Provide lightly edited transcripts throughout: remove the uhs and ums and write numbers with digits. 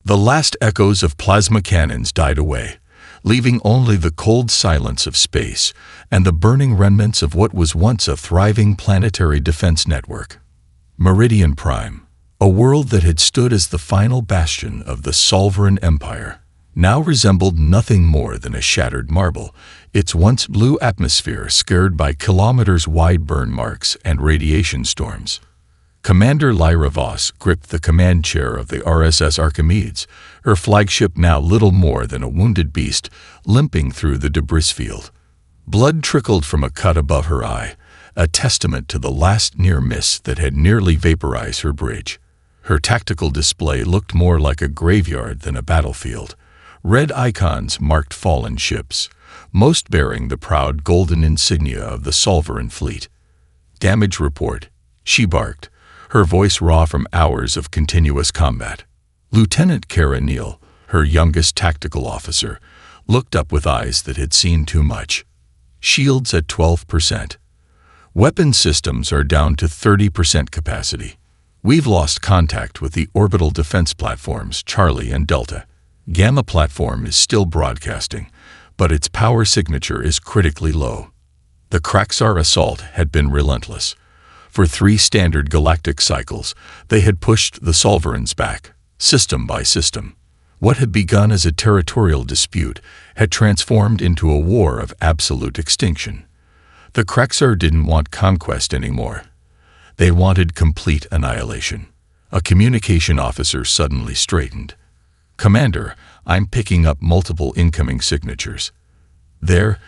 The last echoes of plasma cannons died away, leaving only the cold silence of space and the burning remnants of what was once a thriving planetary defense network. Meridian Prime, a world that had stood as the final bastion of the Solveran Empire, now resembled nothing more than a shattered marble, its once blue atmosphere scarred by kilometers-wide burn marks and radiation storms. Commander Lyra Voss gripped the command chair of the RSS Archimedes, her flagship now little more than a wounded beast limping through the debris field. Blood trickled from a cut above her eye, a testament to the last near miss that had nearly vaporized her bridge. Her tactical display looked more like a graveyard than a battlefield. Red icons marked fallen ships, most bearing the proud golden insignia of the Solveran fleet. "Damage report," she barked, her voice raw from hours of continuous combat. Lieutenant Kara Neal, her youngest tactical officer, looked up with eyes that had seen too much. "Shields at 12%. Weapon systems are down to 30% capacity. We've lost contact with the orbital defense platforms Charlie and Delta. Gamma platform is still broadcasting, but its power signature is critically low." The Kraxar assault had been relentless. For 3 standard galactic cycles, they had pushed the Solverans back, system by system. What had begun as a territorial dispute had transformed into a war of absolute extinction. The Kraxar didn't want conquest anymore. They wanted complete annihilation. A communication officer suddenly straightened. "Commander, I'm picking up multiple incoming signatures. They're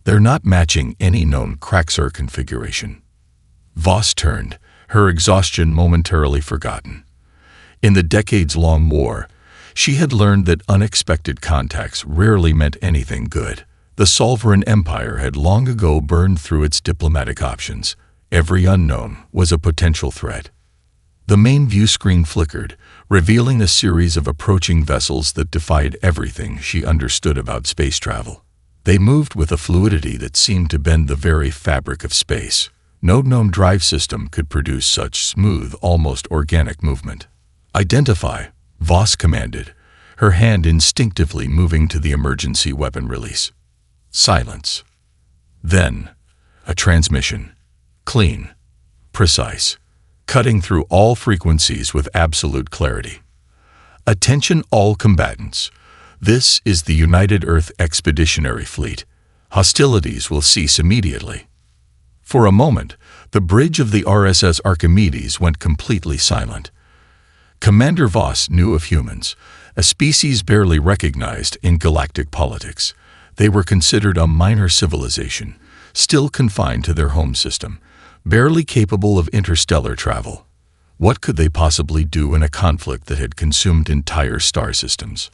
not matching any known Kraxar configuration." Voss turned, her exhaustion momentarily forgotten. In the decades-long war, she had learned that unexpected contacts rarely meant anything good. The Solveran Empire had long ago burned through its diplomatic options. Every unknown was a potential threat. The main view screen flickered, revealing a series of approaching vessels that defied everything she understood about space travel. They moved with a fluidity that seemed to bend the very fabric of space. No known drive system could produce such smooth, almost organic movement. "Identify," Voss commanded, her hand instinctively moving to the emergency weapon release. Silence. Then, a transmission. Clean. Precise. Cutting through all frequencies with absolute clarity. "Attention all combatants. This is the United Earth Expeditionary Fleet. Hostilities will cease immediately." For a moment, the bridge of the RSS Archimedes went completely silent. Commander Voss knew of humans, a species barely recognized in galactic politics. They were considered a minor civilization, still confined to their home system, barely capable of interstellar travel. What could they possibly do in a conflict that had consumed entire star systems?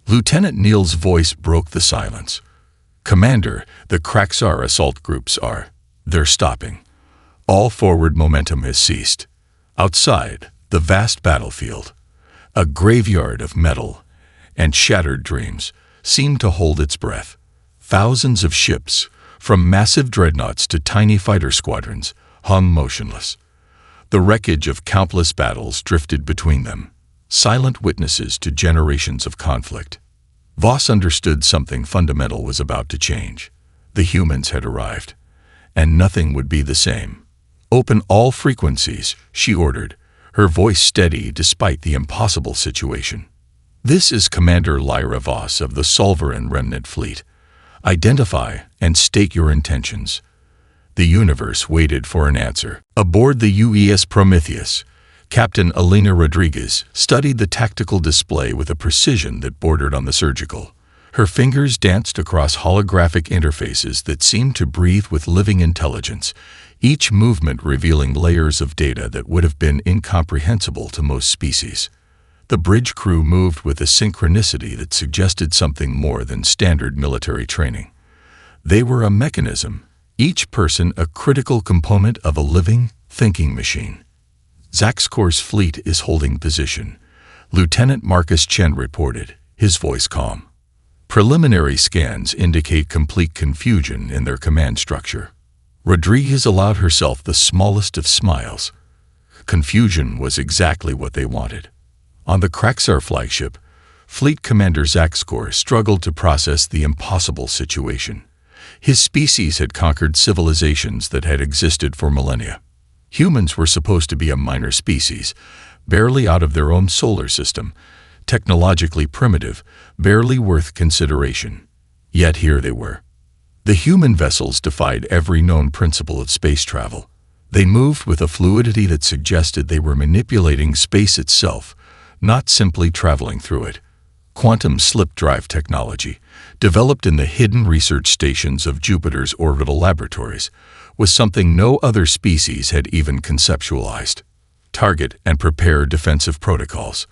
Lieutenant Neal's voice broke the silence. "Commander, the Kraxar assault groups they're stopping. All forward momentum has ceased. Outside, the vast battlefield, a graveyard of metal and shattered dreams, seemed to hold its breath. Thousands of ships, from massive dreadnoughts to tiny fighter squadrons, hung motionless. The wreckage of countless battles drifted between them, silent witnesses to generations of conflict. Voss understood something fundamental was about to change. The humans had arrived, and nothing would be the same. "Open all frequencies," she ordered, her voice steady despite the impossible situation. "This is Commander Lyra Voss of the Solveran Remnant Fleet. Identify and state your intentions." The universe waited for an answer. Aboard the UES Prometheus, Captain Elena Rodriguez studied the tactical display with a precision that bordered on the surgical. Her fingers danced across holographic interfaces that seemed to breathe with living intelligence, each movement revealing layers of data that would have been incomprehensible to most species. The bridge crew moved with a synchronicity that suggested something more than standard military training. They were a mechanism, each person a critical component of a living, thinking machine. "Zaxcor's fleet is holding position," Lieutenant Marcus Chen reported, his voice calm. "Preliminary scans indicate complete confusion in their command structure." Rodriguez allowed herself the smallest of smiles. Confusion was exactly what they wanted. On the Kraxar flagship, Fleet Commander Zaxkor struggled to process the impossible situation. His species had conquered civilizations that had existed for millennia. Humans were supposed to be a minor species, barely out of their own solar system, technologically primitive, barely worth consideration. Yet here they were. The human vessels defied every known principle of space travel. They moved with a fluidity that suggested they were manipulating space itself, not simply traveling through it. Quantum slip drive technology, developed in the hidden research stations of Jupiter's orbital laboratories, was something no other species had even conceptualized. Target and prepare defensive protocols.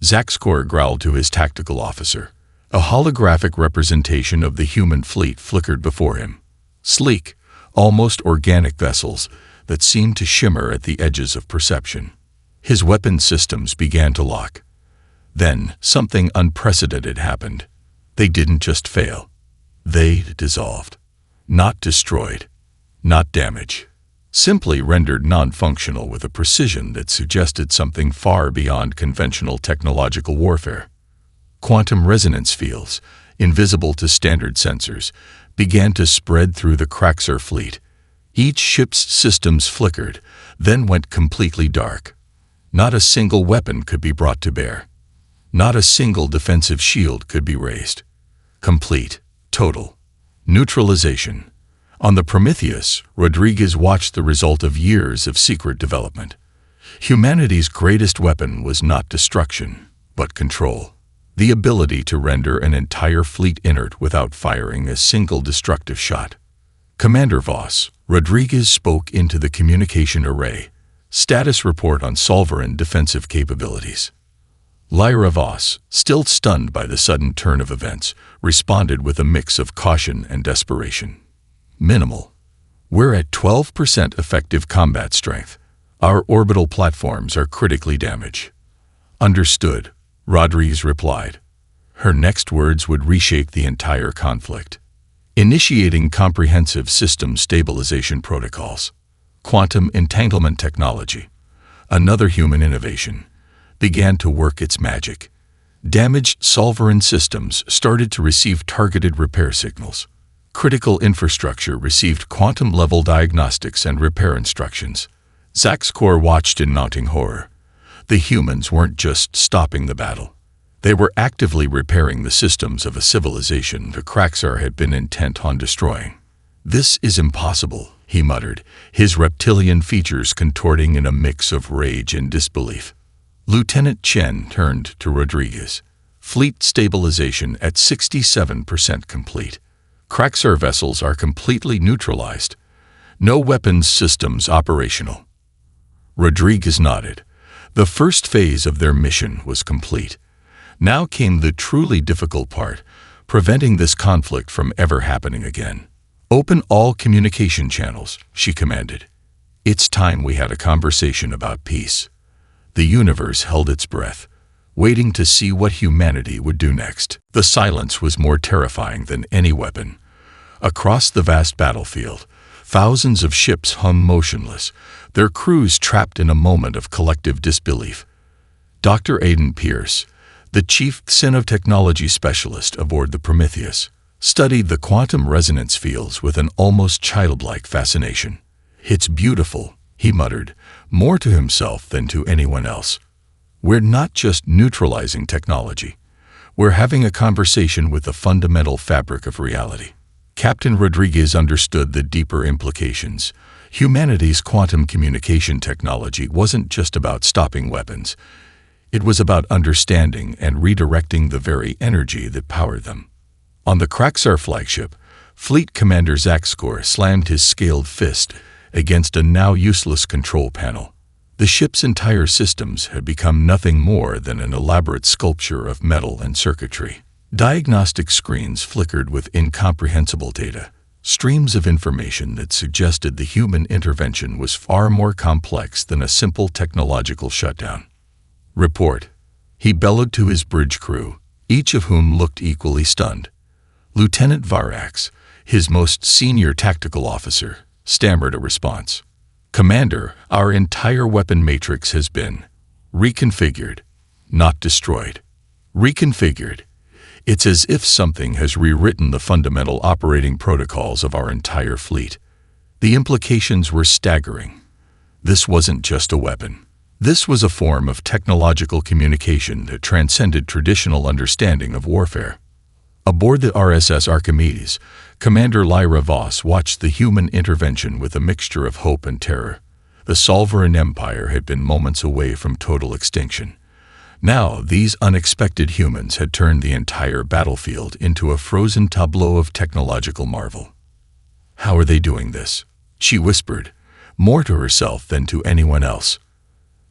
Zaxkor growled to his tactical officer. A holographic representation of the human fleet flickered before him. Sleek, almost organic vessels that seemed to shimmer at the edges of perception. His weapon systems began to lock. Then, something unprecedented happened. They didn't just fail. They dissolved. Not destroyed. Not damaged. Simply rendered non-functional with a precision that suggested something far beyond conventional technological warfare. Quantum resonance fields, invisible to standard sensors, began to spread through the Kraxar fleet. Each ship's systems flickered, then went completely dark. Not a single weapon could be brought to bear. Not a single defensive shield could be raised. Complete, total neutralization. On the Prometheus, Rodriguez watched the result of years of secret development. Humanity's greatest weapon was not destruction, but control. The ability to render an entire fleet inert without firing a single destructive shot. Commander Voss, Rodriguez spoke into the communication array. Status report on Solveran defensive capabilities. Lyra Voss, still stunned by the sudden turn of events, responded with a mix of caution and desperation. Minimal. We're at 12% effective combat strength. Our orbital platforms are critically damaged. Understood, Rodriguez replied. Her next words would reshape the entire conflict. Initiating comprehensive system stabilization protocols. Quantum entanglement technology, another human innovation, began to work its magic. Damaged Solveran systems started to receive targeted repair signals. Critical infrastructure received quantum-level diagnostics and repair instructions. Zaxkor watched in mounting horror. The humans weren't just stopping the battle. They were actively repairing the systems of a civilization the Kraxar had been intent on destroying. This is impossible, he muttered, his reptilian features contorting in a mix of rage and disbelief. Lieutenant Chen turned to Rodriguez. Fleet stabilization at 67% complete. Kraxar vessels are completely neutralized. No weapons systems operational. Rodriguez nodded. The first phase of their mission was complete. Now came the truly difficult part, preventing this conflict from ever happening again. Open all communication channels, she commanded. It's time we had a conversation about peace. The universe held its breath, waiting to see what humanity would do next. The silence was more terrifying than any weapon. Across the vast battlefield, thousands of ships hung motionless, their crews trapped in a moment of collective disbelief. Dr. Aidan Pierce, the chief xenotechnology specialist aboard the Prometheus, studied the quantum resonance fields with an almost childlike fascination. It's beautiful, he muttered, more to himself than to anyone else. We're not just neutralizing technology. We're having a conversation with the fundamental fabric of reality. Captain Rodriguez understood the deeper implications. Humanity's quantum communication technology wasn't just about stopping weapons. It was about understanding and redirecting the very energy that powered them. On the Kraxar flagship, Fleet Commander Zaxkor slammed his scaled fist against a now useless control panel. The ship's entire systems had become nothing more than an elaborate sculpture of metal and circuitry. Diagnostic screens flickered with incomprehensible data, streams of information that suggested the human intervention was far more complex than a simple technological shutdown. Report, he bellowed to his bridge crew, each of whom looked equally stunned. Lieutenant Varax, his most senior tactical officer, stammered a response. Commander, our entire weapon matrix has been reconfigured, not destroyed. Reconfigured. It's as if something has rewritten the fundamental operating protocols of our entire fleet. The implications were staggering. This wasn't just a weapon. This was a form of technological communication that transcended traditional understanding of warfare. Aboard the RSS Archimedes, Commander Lyra Voss watched the human intervention with a mixture of hope and terror. The Solvaran Empire had been moments away from total extinction. Now, these unexpected humans had turned the entire battlefield into a frozen tableau of technological marvel. "How are they doing this?" she whispered, more to herself than to anyone else.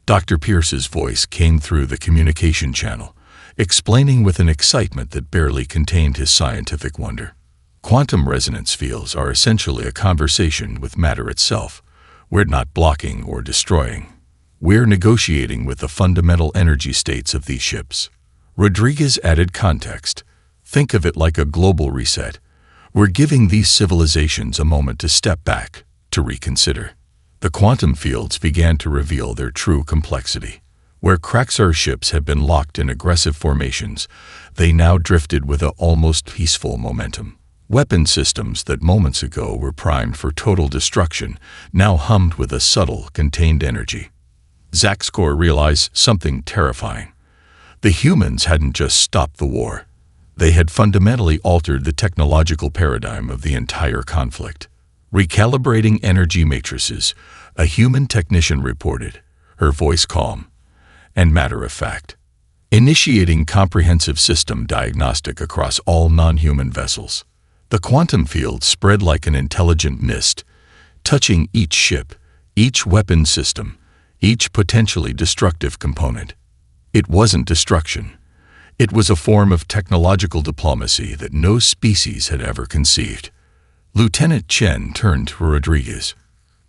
Dr. Pierce's voice came through the communication channel, explaining with an excitement that barely contained his scientific wonder. "Quantum resonance fields are essentially a conversation with matter itself. We're not blocking or destroying. We're negotiating with the fundamental energy states of these ships." Rodriguez added context. "Think of it like a global reset. We're giving these civilizations a moment to step back, to reconsider." The quantum fields began to reveal their true complexity. Where Kraxar ships had been locked in aggressive formations, they now drifted with an almost peaceful momentum. Weapon systems that moments ago were primed for total destruction now hummed with a subtle, contained energy. Zaxcor realized something terrifying. The humans hadn't just stopped the war. They had fundamentally altered the technological paradigm of the entire conflict. Recalibrating energy matrices, a human technician reported, her voice calm and matter-of-fact. Initiating comprehensive system diagnostic across all non-human vessels. The quantum field spread like an intelligent mist, touching each ship, each weapon system, each potentially destructive component. It wasn't destruction. It was a form of technological diplomacy that no species had ever conceived. Lieutenant Chen turned to Rodriguez.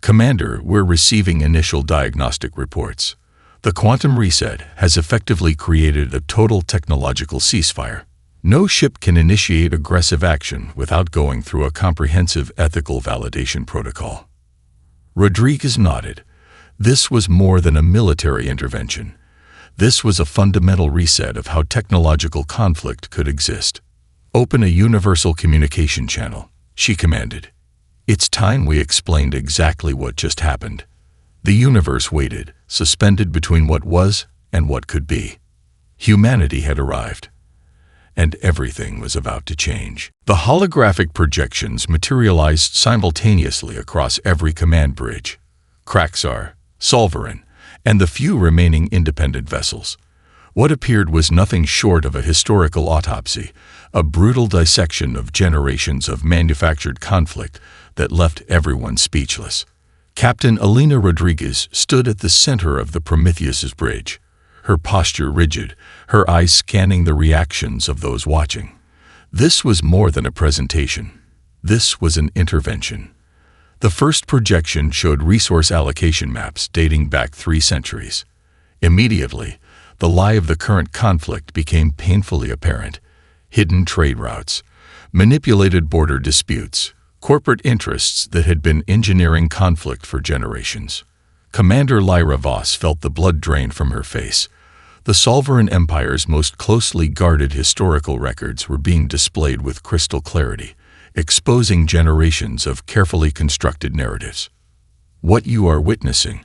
"Commander, we're receiving initial diagnostic reports. The quantum reset has effectively created a total technological ceasefire. No ship can initiate aggressive action without going through a comprehensive ethical validation protocol." Rodriguez nodded. This was more than a military intervention. This was a fundamental reset of how technological conflict could exist. "Open a universal communication channel," she commanded. "It's time we explained exactly what just happened." The universe waited, suspended between what was and what could be. Humanity had arrived, and everything was about to change. The holographic projections materialized simultaneously across every command bridge. Kraxar, Solvaran, and the few remaining independent vessels. What appeared was nothing short of a historical autopsy, a brutal dissection of generations of manufactured conflict that left everyone speechless. Captain Alina Rodriguez stood at the center of the Prometheus's bridge, her posture rigid, her eyes scanning the reactions of those watching. This was more than a presentation. This was an intervention. The first projection showed resource allocation maps dating back 3 centuries. Immediately, the lie of the current conflict became painfully apparent. Hidden trade routes, manipulated border disputes, corporate interests that had been engineering conflict for generations. Commander Lyra Voss felt the blood drain from her face. The Solvaran Empire's most closely guarded historical records were being displayed with crystal clarity, exposing generations of carefully constructed narratives. "What you are witnessing,"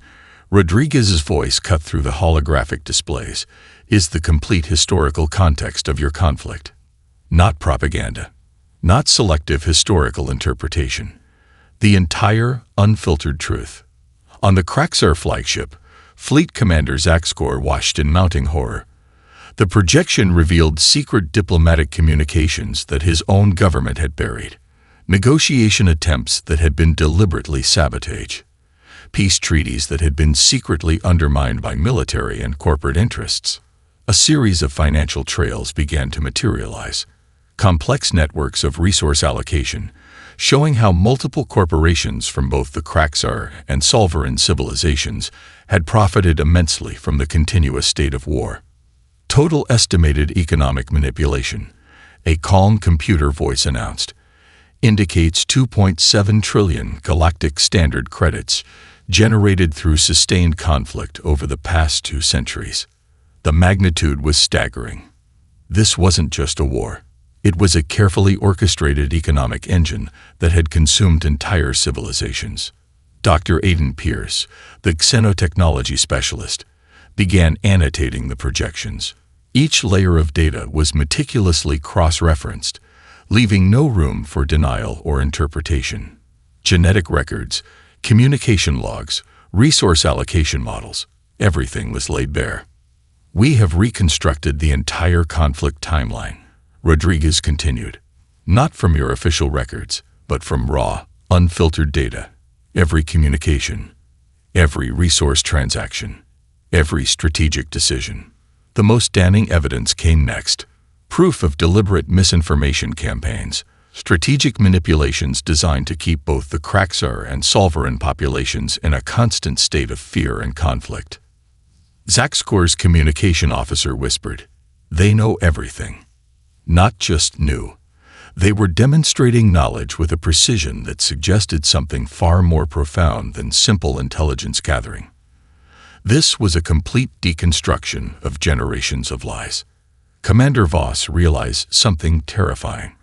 Rodriguez's voice cut through the holographic displays, "is the complete historical context of your conflict. Not propaganda. Not selective historical interpretation. The entire, unfiltered truth." On the Kraxar flagship, Fleet Commander Zaxcor watched in mounting horror. The projection revealed secret diplomatic communications that his own government had buried, negotiation attempts that had been deliberately sabotaged, peace treaties that had been secretly undermined by military and corporate interests. A series of financial trails began to materialize. Complex networks of resource allocation, showing how multiple corporations from both the Kraxar and Solvaran civilizations had profited immensely from the continuous state of war. Total estimated economic manipulation, a calm computer voice announced, indicates 2.7 trillion galactic standard credits generated through sustained conflict over the past 2 centuries. The magnitude was staggering. This wasn't just a war. It was a carefully orchestrated economic engine that had consumed entire civilizations. Dr. Aidan Pierce, the xenotechnology specialist, began annotating the projections. Each layer of data was meticulously cross-referenced, leaving no room for denial or interpretation. Genetic records, communication logs, resource allocation models, everything was laid bare. "We have reconstructed the entire conflict timeline," Rodriguez continued. "Not from your official records, but from raw, unfiltered data. Every communication, every resource transaction, every strategic decision." The most damning evidence came next. Proof of deliberate misinformation campaigns, strategic manipulations designed to keep both the Kraxar and Solveran populations in a constant state of fear and conflict. Zaxcor's communication officer whispered, "They know everything." Not just knew. They were demonstrating knowledge with a precision that suggested something far more profound than simple intelligence gathering. This was a complete deconstruction of generations of lies. Commander Voss realized something terrifying.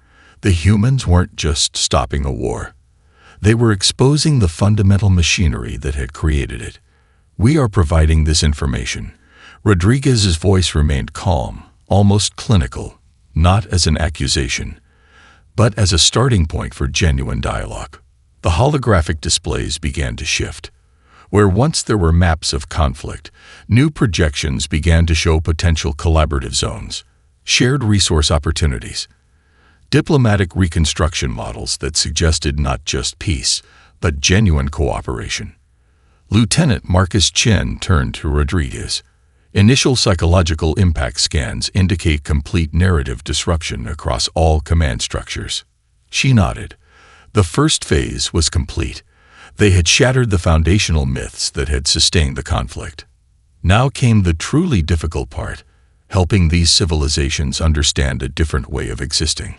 The humans weren't just stopping a war. They were exposing the fundamental machinery that had created it. "We are providing this information." Rodriguez's voice remained calm, almost clinical, not as an accusation, but as a starting point for genuine dialogue. The holographic displays began to shift. Where once there were maps of conflict, new projections began to show potential collaborative zones, shared resource opportunities, diplomatic reconstruction models that suggested not just peace, but genuine cooperation. Lieutenant Marcus Chen turned to Rodriguez. "Initial psychological impact scans indicate complete narrative disruption across all command structures." She nodded. The first phase was complete. They had shattered the foundational myths that had sustained the conflict. Now came the truly difficult part, helping these civilizations understand a different way of existing.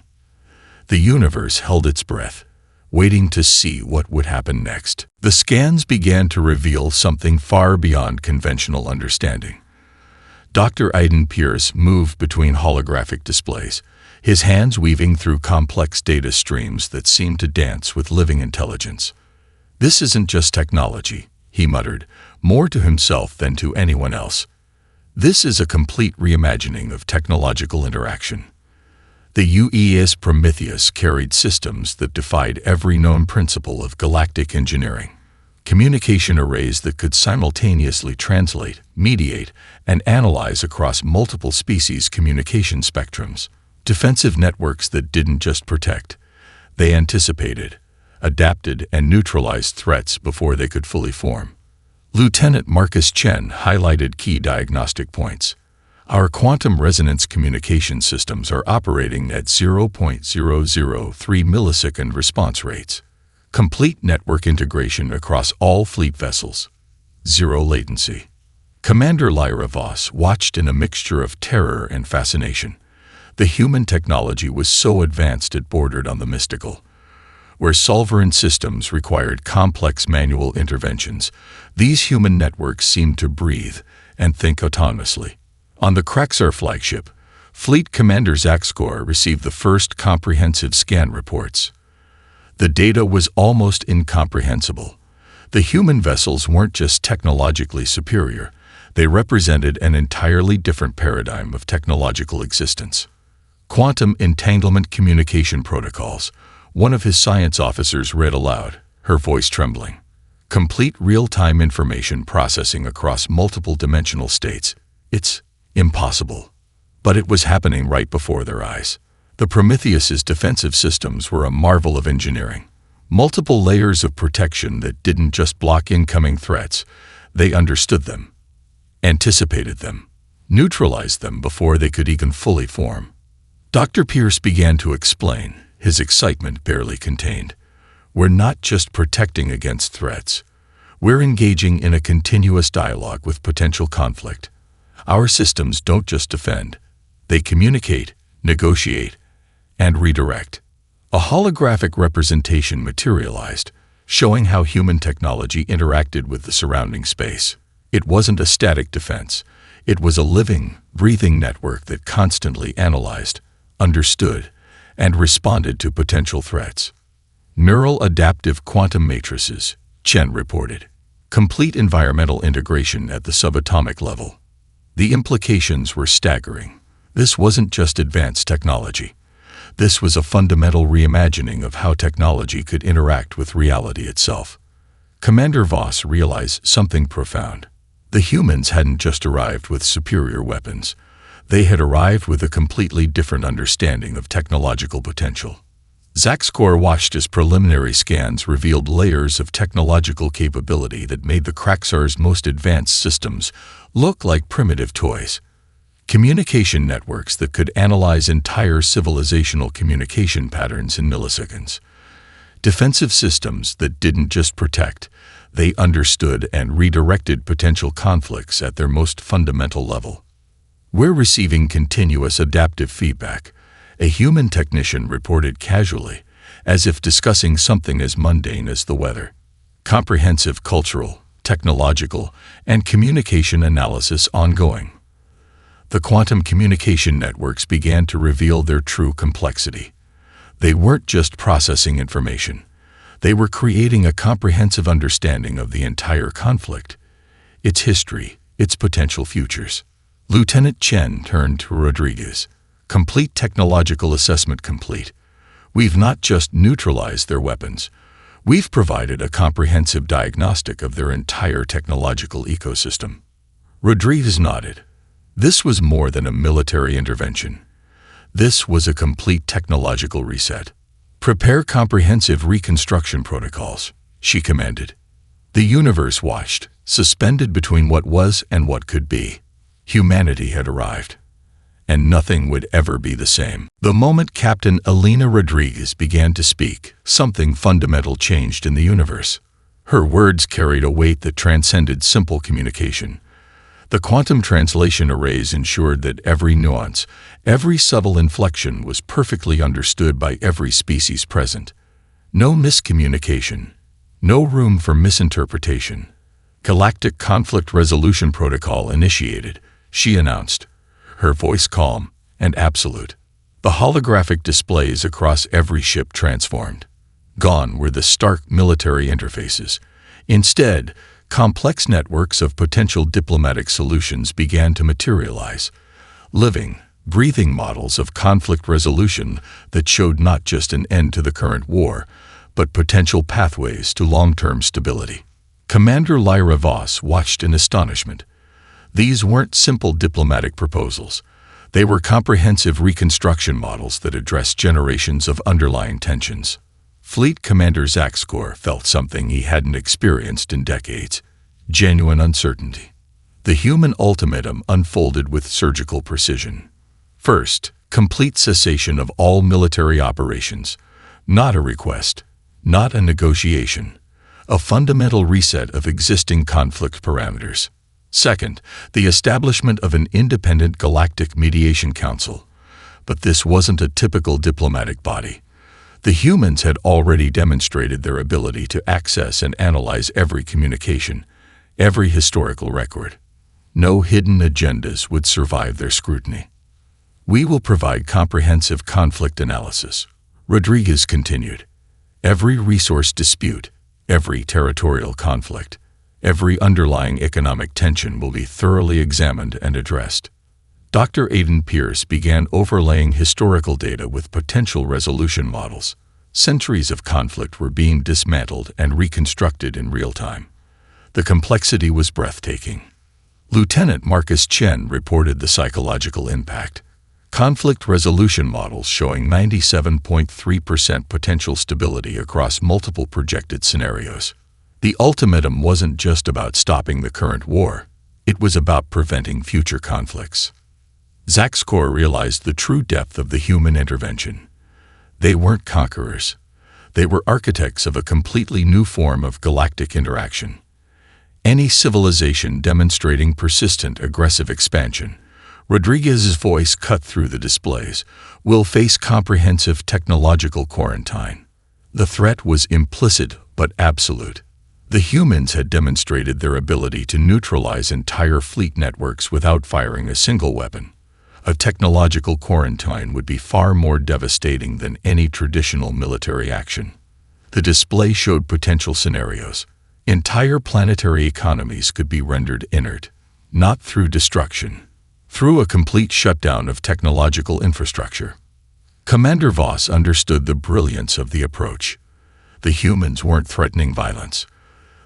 The universe held its breath, waiting to see what would happen next. The scans began to reveal something far beyond conventional understanding. Dr. Aidan Pierce moved between holographic displays, his hands weaving through complex data streams that seemed to dance with living intelligence. "This isn't just technology," he muttered, more to himself than to anyone else. "This is a complete reimagining of technological interaction." The UES Prometheus carried systems that defied every known principle of galactic engineering. Communication arrays that could simultaneously translate, mediate, and analyze across multiple species communication spectrums. Defensive networks that didn't just protect. They anticipated, adapted, and neutralized threats before they could fully form. Lieutenant Marcus Chen highlighted key diagnostic points. "Our quantum resonance communication systems are operating at 0.003 millisecond response rates. Complete network integration across all fleet vessels. Zero latency." Commander Lyra Voss watched in a mixture of terror and fascination. The human technology was so advanced it bordered on the mystical. Where Solveran systems required complex manual interventions, these human networks seemed to breathe and think autonomously. On the Kraxar flagship, Fleet Commander Zaxcor received the first comprehensive scan reports. The data was almost incomprehensible. The human vessels weren't just technologically superior, they represented an entirely different paradigm of technological existence. "Quantum entanglement communication protocols," one of his science officers read aloud, her voice trembling. "Complete real-time information processing across multiple dimensional states. It's impossible." But it was happening right before their eyes. The Prometheus's defensive systems were a marvel of engineering. Multiple layers of protection that didn't just block incoming threats, they understood them, anticipated them, neutralized them before they could even fully form. Dr. Pierce began to explain, his excitement barely contained. "We're not just protecting against threats. We're engaging in a continuous dialogue with potential conflict. Our systems don't just defend. They communicate, negotiate, and redirect." A holographic representation materialized, showing how human technology interacted with the surrounding space. It wasn't a static defense. It was a living, breathing network that constantly analyzed, understood, and responded to potential threats. Neural adaptive quantum matrices, Chen reported. Complete environmental integration at the subatomic level. The implications were staggering. This wasn't just advanced technology. This was a fundamental reimagining of how technology could interact with reality itself. Commander Voss realized something profound. The humans hadn't just arrived with superior weapons. They had arrived with a completely different understanding of technological potential. Zaxcor watched as preliminary scans revealed layers of technological capability that made the Kraxar's most advanced systems look like primitive toys. Communication networks that could analyze entire civilizational communication patterns in milliseconds. Defensive systems that didn't just protect, they understood and redirected potential conflicts at their most fundamental level. "We're receiving continuous adaptive feedback," a human technician reported casually, as if discussing something as mundane as the weather. "Comprehensive cultural, technological, and communication analysis ongoing." The quantum communication networks began to reveal their true complexity. They weren't just processing information. They were creating a comprehensive understanding of the entire conflict, its history, its potential futures. Lieutenant Chen turned to Rodriguez. "Complete technological assessment complete. We've not just neutralized their weapons. We've provided a comprehensive diagnostic of their entire technological ecosystem." Rodriguez nodded. This was more than a military intervention. This was a complete technological reset. "Prepare comprehensive reconstruction protocols," she commanded. The universe watched, suspended between what was and what could be. Humanity had arrived, and nothing would ever be the same. The moment Captain Elena Rodriguez began to speak, something fundamental changed in the universe. Her words carried a weight that transcended simple communication. The quantum translation arrays ensured that every nuance, every subtle inflection was perfectly understood by every species present. No miscommunication, no room for misinterpretation. "Galactic Conflict Resolution Protocol initiated," she announced, her voice calm and absolute. The holographic displays across every ship transformed. Gone were the stark military interfaces. Instead, complex networks of potential diplomatic solutions began to materialize. Living, breathing models of conflict resolution that showed not just an end to the current war, but potential pathways to long-term stability. Commander Lyra Voss watched in astonishment. These weren't simple diplomatic proposals. They were comprehensive reconstruction models that addressed generations of underlying tensions. Fleet Commander Zaxcor felt something he hadn't experienced in decades: genuine uncertainty. The human ultimatum unfolded with surgical precision. First, complete cessation of all military operations. Not a request, not a negotiation. A fundamental reset of existing conflict parameters. Second, the establishment of an independent Galactic Mediation Council. But this wasn't a typical diplomatic body. The humans had already demonstrated their ability to access and analyze every communication, every historical record. No hidden agendas would survive their scrutiny. "We will provide comprehensive conflict analysis," Rodriguez continued. "Every resource dispute, every territorial conflict, every underlying economic tension will be thoroughly examined and addressed." Dr. Aidan Pierce began overlaying historical data with potential resolution models. Centuries of conflict were being dismantled and reconstructed in real time. The complexity was breathtaking. Lieutenant Marcus Chen reported the psychological impact. Conflict resolution models showing 97.3% potential stability across multiple projected scenarios. The ultimatum wasn't just about stopping the current war. It was about preventing future conflicts. Zaxcor realized the true depth of the human intervention. They weren't conquerors. They were architects of a completely new form of galactic interaction. Any civilization demonstrating persistent aggressive expansion, Rodriguez's voice cut through the displays, will face comprehensive technological quarantine. The threat was implicit but absolute. The humans had demonstrated their ability to neutralize entire fleet networks without firing a single weapon. A technological quarantine would be far more devastating than any traditional military action. The display showed potential scenarios. Entire planetary economies could be rendered inert, not through destruction, through a complete shutdown of technological infrastructure. Commander Voss understood the brilliance of the approach. The humans weren't threatening violence.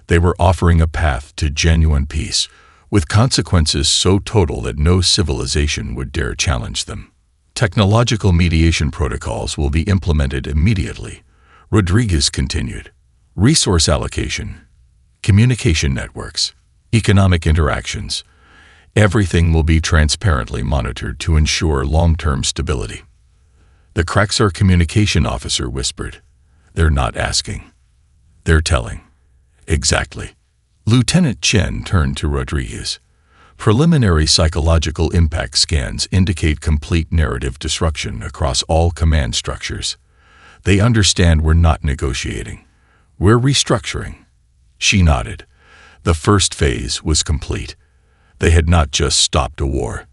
They were offering a path to genuine peace, with consequences so total that no civilization would dare challenge them. Technological mediation protocols will be implemented immediately, Rodriguez continued. Resource allocation, communication networks, economic interactions, everything will be transparently monitored to ensure long-term stability. The Kraxar communication officer whispered, "They're not asking. They're telling." Exactly. Lieutenant Chen turned to Rodriguez. Preliminary psychological impact scans indicate complete narrative disruption across all command structures. They understand we're not negotiating. We're restructuring. She nodded. The first phase was complete. They had not just stopped a war.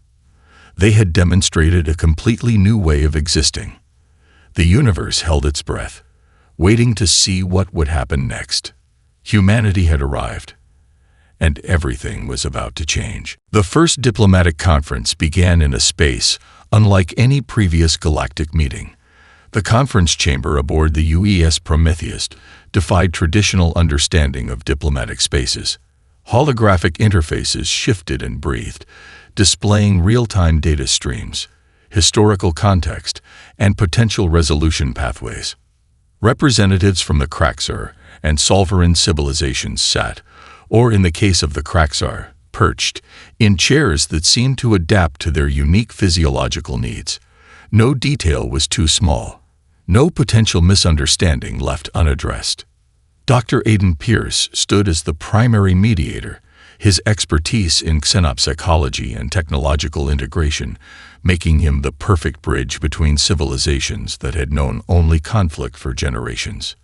They had demonstrated a completely new way of existing. The universe held its breath, waiting to see what would happen next. Humanity had arrived, and everything was about to change. The first diplomatic conference began in a space unlike any previous galactic meeting. The conference chamber aboard the UES Prometheus defied traditional understanding of diplomatic spaces. Holographic interfaces shifted and breathed, displaying real-time data streams, historical context, and potential resolution pathways. Representatives from the Kraxar and Solveran civilizations sat, or in the case of the Kraxar, perched, in chairs that seemed to adapt to their unique physiological needs. No detail was too small. No potential misunderstanding left unaddressed. Dr. Aidan Pierce stood as the primary mediator, his expertise in xenopsychology and technological integration making him the perfect bridge between civilizations that had known only conflict for generations.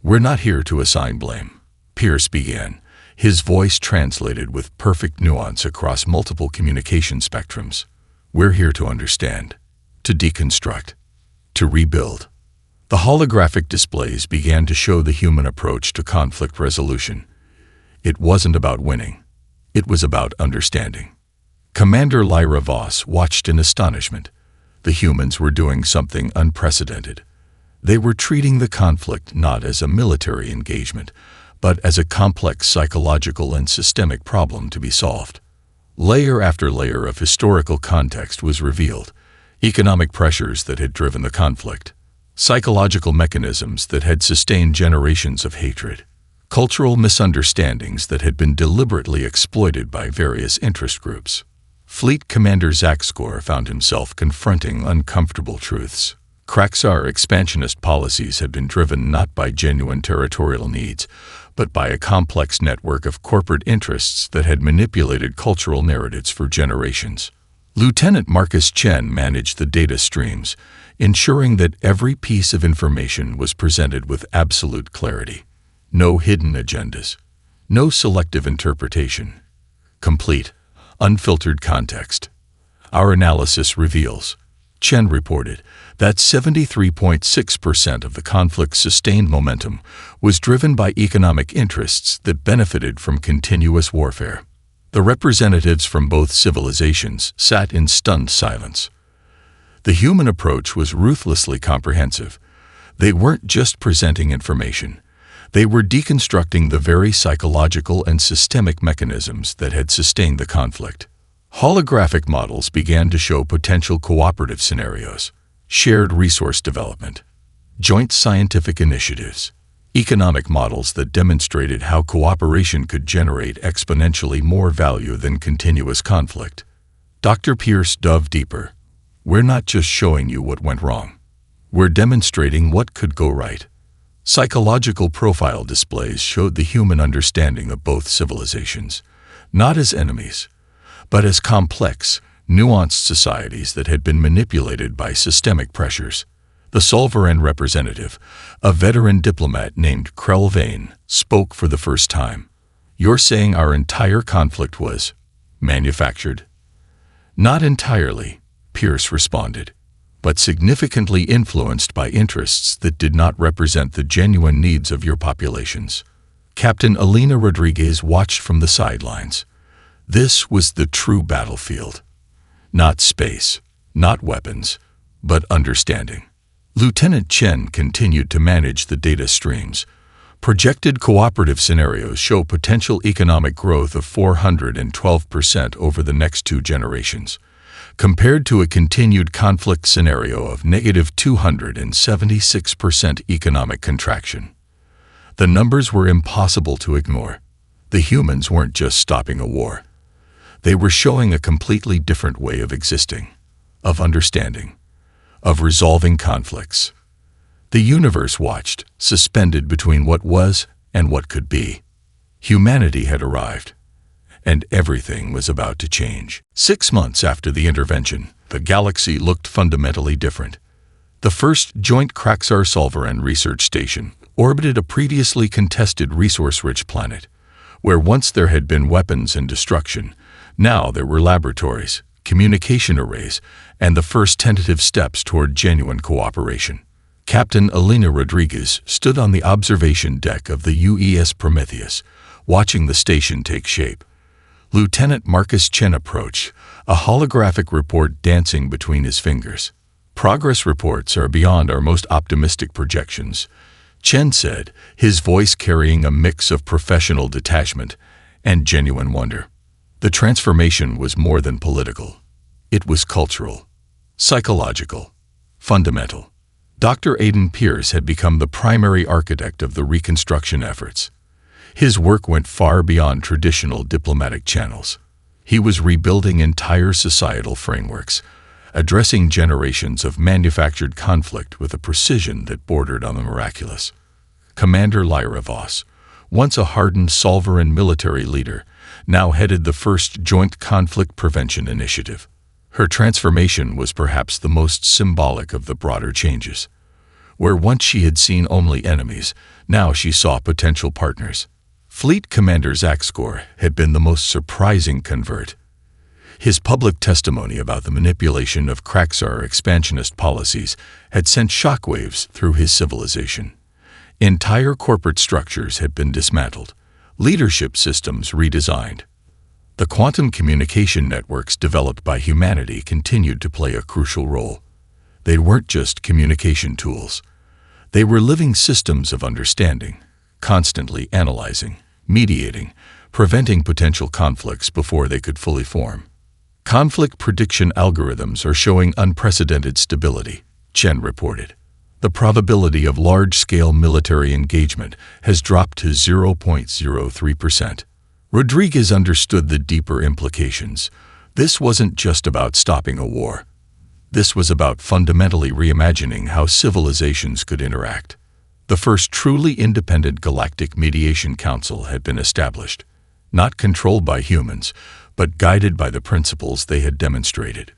"We're not here to assign blame," Pierce began, his voice translated with perfect nuance across multiple communication spectrums. "We're here to understand, to deconstruct, to rebuild." The holographic displays began to show the human approach to conflict resolution. It wasn't about winning. It was about understanding. Commander Lyra Voss watched in astonishment. The humans were doing something unprecedented. They were treating the conflict not as a military engagement, but as a complex psychological and systemic problem to be solved. Layer after layer of historical context was revealed. Economic pressures that had driven the conflict. Psychological mechanisms that had sustained generations of hatred. Cultural misunderstandings that had been deliberately exploited by various interest groups. Fleet Commander Zaxkor found himself confronting uncomfortable truths. Kraxar expansionist policies had been driven not by genuine territorial needs, but by a complex network of corporate interests that had manipulated cultural narratives for generations. Lieutenant Marcus Chen managed the data streams, ensuring that every piece of information was presented with absolute clarity. No hidden agendas. No selective interpretation. Complete, unfiltered context. "Our analysis reveals," Chen reported, that 73.6% of the conflict's sustained momentum was driven by economic interests that benefited from continuous warfare. The representatives from both civilizations sat in stunned silence. The human approach was ruthlessly comprehensive. They weren't just presenting information. They were deconstructing the very psychological and systemic mechanisms that had sustained the conflict. Holographic models began to show potential cooperative scenarios, shared resource development, joint scientific initiatives, economic models that demonstrated how cooperation could generate exponentially more value than continuous conflict. Dr. Pierce dove deeper. "We're not just showing you what went wrong. We're demonstrating what could go right." Psychological profile displays showed the human understanding of both civilizations, not as enemies, but as complex, nuanced societies that had been manipulated by systemic pressures. The Solvaran representative, a veteran diplomat named Krell Vane, spoke for the first time. "You're saying our entire conflict was manufactured?" "Not entirely," Pierce responded, "but significantly influenced by interests that did not represent the genuine needs of your populations." Captain Elena Rodriguez watched from the sidelines. This was the true battlefield. Not space, not weapons, but understanding. Lieutenant Chen continued to manage the data streams. Projected cooperative scenarios show potential economic growth of 412% over the next 2 generations, compared to a continued conflict scenario of negative 276% economic contraction. The numbers were impossible to ignore. The humans weren't just stopping a war. They were showing a completely different way of existing, of understanding, of resolving conflicts. The universe watched, suspended between what was and what could be. Humanity had arrived, and everything was about to change. 6 months after the intervention, the galaxy looked fundamentally different. The first joint Kraxar-Solvaran research station orbited a previously contested resource-rich planet, where once there had been weapons and destruction, now there were laboratories, communication arrays, and the first tentative steps toward genuine cooperation. Captain Elena Rodriguez stood on the observation deck of the UES Prometheus, watching the station take shape. Lieutenant Marcus Chen approached, a holographic report dancing between his fingers. "Progress reports are beyond our most optimistic projections," Chen said, his voice carrying a mix of professional detachment and genuine wonder. The transformation was more than political. It was cultural, psychological, fundamental. Dr. Aidan Pierce had become the primary architect of the reconstruction efforts. His work went far beyond traditional diplomatic channels. He was rebuilding entire societal frameworks, addressing generations of manufactured conflict with a precision that bordered on the miraculous. Commander Lyra Voss, once a hardened Solvaran military leader, now headed the first Joint Conflict Prevention Initiative. Her transformation was perhaps the most symbolic of the broader changes. Where once she had seen only enemies, now she saw potential partners. Fleet Commander Zaxkor had been the most surprising convert. His public testimony about the manipulation of Kraxar expansionist policies had sent shockwaves through his civilization. Entire corporate structures had been dismantled, leadership systems redesigned. The quantum communication networks developed by humanity continued to play a crucial role. They weren't just communication tools. They were living systems of understanding, constantly analyzing, mediating, preventing potential conflicts before they could fully form. Conflict prediction algorithms are showing unprecedented stability, Chen reported. The probability of large-scale military engagement has dropped to 0.03%. Rodriguez understood the deeper implications. This wasn't just about stopping a war. This was about fundamentally reimagining how civilizations could interact. The first truly independent Galactic Mediation Council had been established, not controlled by humans, but guided by the principles they had demonstrated.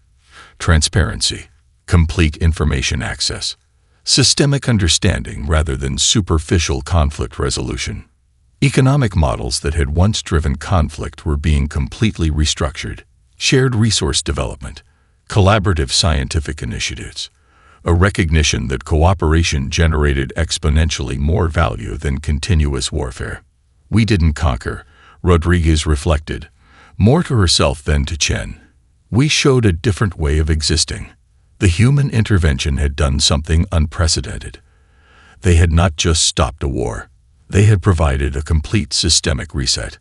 Transparency, complete information access, systemic understanding rather than superficial conflict resolution. Economic models that had once driven conflict were being completely restructured. Shared resource development, collaborative scientific initiatives, a recognition that cooperation generated exponentially more value than continuous warfare. "We didn't conquer," Rodriguez reflected, more to herself than to Chen. "We showed a different way of existing." The human intervention had done something unprecedented. They had not just stopped a war. They had provided a complete systemic reset,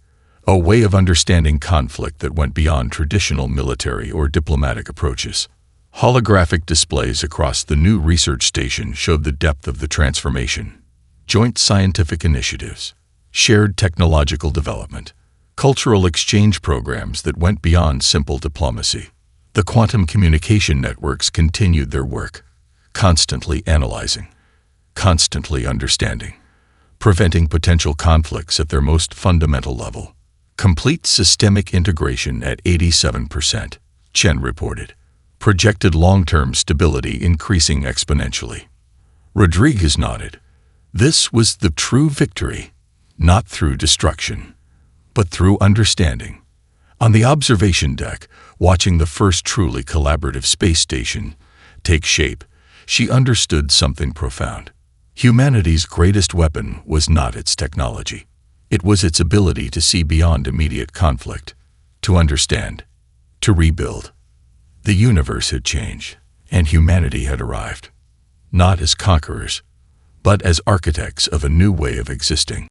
a way of understanding conflict that went beyond traditional military or diplomatic approaches. Holographic displays across the new research station showed the depth of the transformation. Joint scientific initiatives, shared technological development, cultural exchange programs that went beyond simple diplomacy. The quantum communication networks continued their work, constantly analyzing, constantly understanding, preventing potential conflicts at their most fundamental level. Complete systemic integration at 87%, Chen reported. Projected long-term stability increasing exponentially. Rodriguez nodded. This was the true victory, not through destruction, but through understanding. On the observation deck, watching the first truly collaborative space station take shape, she understood something profound. Humanity's greatest weapon was not its technology. It was its ability to see beyond immediate conflict, to understand, to rebuild. The universe had changed, and humanity had arrived, not as conquerors, but as architects of a new way of existing.